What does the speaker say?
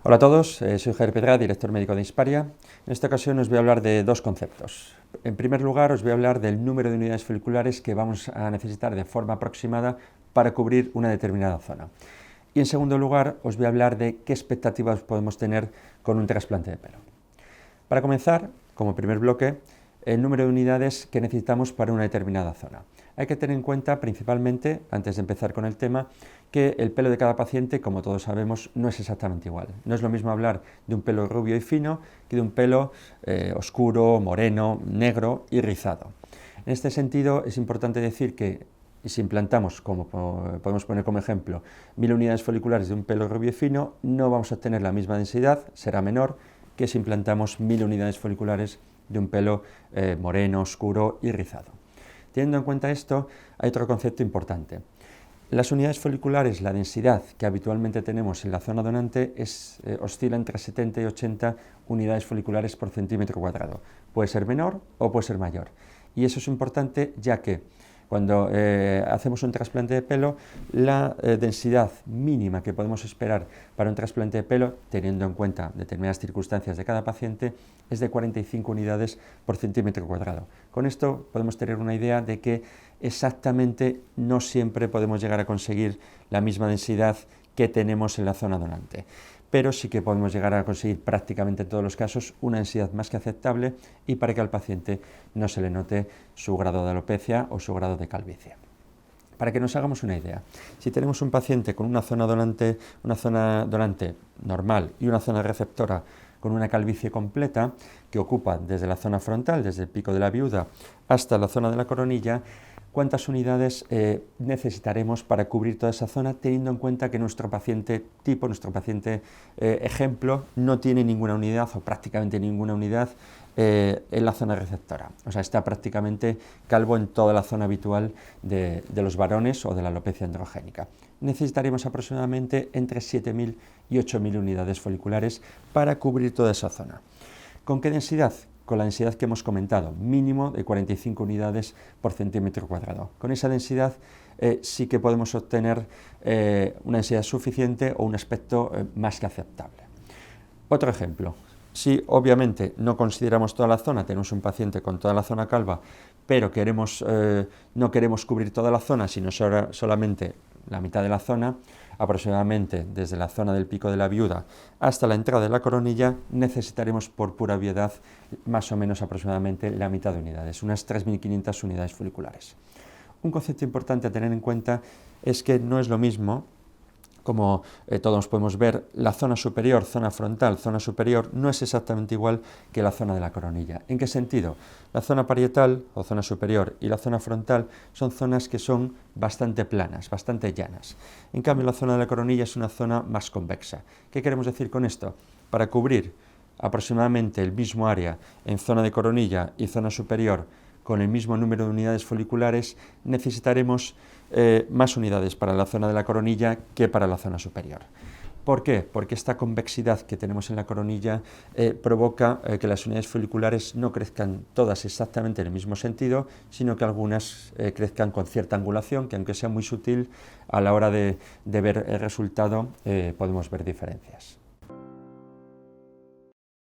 Hola a todos, soy Javier Pedra, director médico de Insparia. En esta ocasión os voy a hablar de dos conceptos. En primer lugar, os voy a hablar del número de unidades foliculares que vamos a necesitar de forma aproximada para cubrir una determinada zona. Y en segundo lugar, os voy a hablar de qué expectativas podemos tener con un trasplante de pelo. Para comenzar, como primer bloque, el número de unidades que necesitamos para una determinada zona. Hay que tener en cuenta principalmente, antes de empezar con el tema, que el pelo de cada paciente, como todos sabemos, no es exactamente igual. No es lo mismo hablar de un pelo rubio y fino que de un pelo oscuro, moreno, negro y rizado. En este sentido, es importante decir que si implantamos, como podemos poner como ejemplo, 1000 unidades foliculares de un pelo rubio y fino, no vamos a obtener la misma densidad, será menor que si implantamos 1000 unidades foliculares de un pelo moreno, oscuro y rizado. Teniendo en cuenta esto, hay otro concepto importante. Las unidades foliculares, la densidad que habitualmente tenemos en la zona donante oscila entre 70 y 80 unidades foliculares por centímetro cuadrado. Puede ser menor o puede ser mayor. Y eso es importante ya que cuando hacemos un trasplante de pelo, la densidad mínima que podemos esperar para un trasplante de pelo, teniendo en cuenta determinadas circunstancias de cada paciente, es de 45 unidades por centímetro cuadrado. Con esto podemos tener una idea de que exactamente no siempre podemos llegar a conseguir la misma densidad que tenemos en la zona donante, pero sí que podemos llegar a conseguir prácticamente en todos los casos una densidad más que aceptable y para que al paciente no se le note su grado de alopecia o su grado de calvicie. Para que nos hagamos una idea, si tenemos un paciente con una zona donante normal y una zona receptora con una calvicie completa que ocupa desde la zona frontal, desde el pico de la viuda hasta la zona de la coronilla, ¿cuántas unidades necesitaremos para cubrir toda esa zona, teniendo en cuenta que nuestro paciente tipo, nuestro paciente ejemplo, no tiene ninguna unidad o prácticamente ninguna unidad en la zona receptora? O sea, está prácticamente calvo en toda la zona habitual de los varones o de la alopecia androgénica. Necesitaremos aproximadamente entre 7000 y 8000 unidades foliculares para cubrir toda esa zona. ¿Con qué densidad? Con la densidad que hemos comentado, mínimo de 45 unidades por centímetro cuadrado. Con esa densidad sí que podemos obtener una densidad suficiente o un aspecto más que aceptable. Otro ejemplo, si obviamente no consideramos toda la zona, tenemos un paciente con toda la zona calva, pero no queremos cubrir toda la zona, sino solamente la mitad de la zona, aproximadamente desde la zona del pico de la viuda hasta la entrada de la coronilla, necesitaremos por pura obviedad más o menos aproximadamente la mitad de unidades, unas 3500 unidades foliculares. Un concepto importante a tener en cuenta es que no es lo mismo, como todos podemos ver, la zona superior, zona frontal, zona superior, no es exactamente igual que la zona de la coronilla. ¿En qué sentido? La zona parietal o zona superior y la zona frontal son zonas que son bastante planas, bastante llanas. En cambio, la zona de la coronilla es una zona más convexa. ¿Qué queremos decir con esto? Para cubrir aproximadamente el mismo área en zona de coronilla y zona superior con el mismo número de unidades foliculares, necesitaremos más unidades para la zona de la coronilla que para la zona superior. ¿Por qué? Porque esta convexidad que tenemos en la coronilla provoca que las unidades foliculares no crezcan todas exactamente en el mismo sentido, sino que algunas crezcan con cierta angulación, que aunque sea muy sutil, a la hora de ver el resultado podemos ver diferencias.